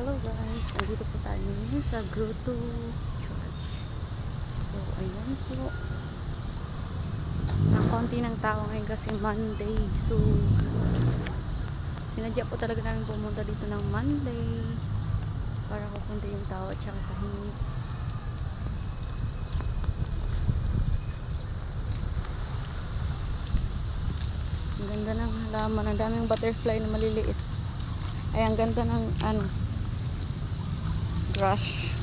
Hello guys, andito po tayo ngayon sa Grotto Church. So, ayan po. Ang konti ng tao ngayon kasi Monday. So, sinadya po talaga namin pumunta dito ng Monday para kukunti yung tao at saka tahimik. Ang ganda ng halaman, ang daming butterfly na maliliit. Ay, ang ganda ng grass.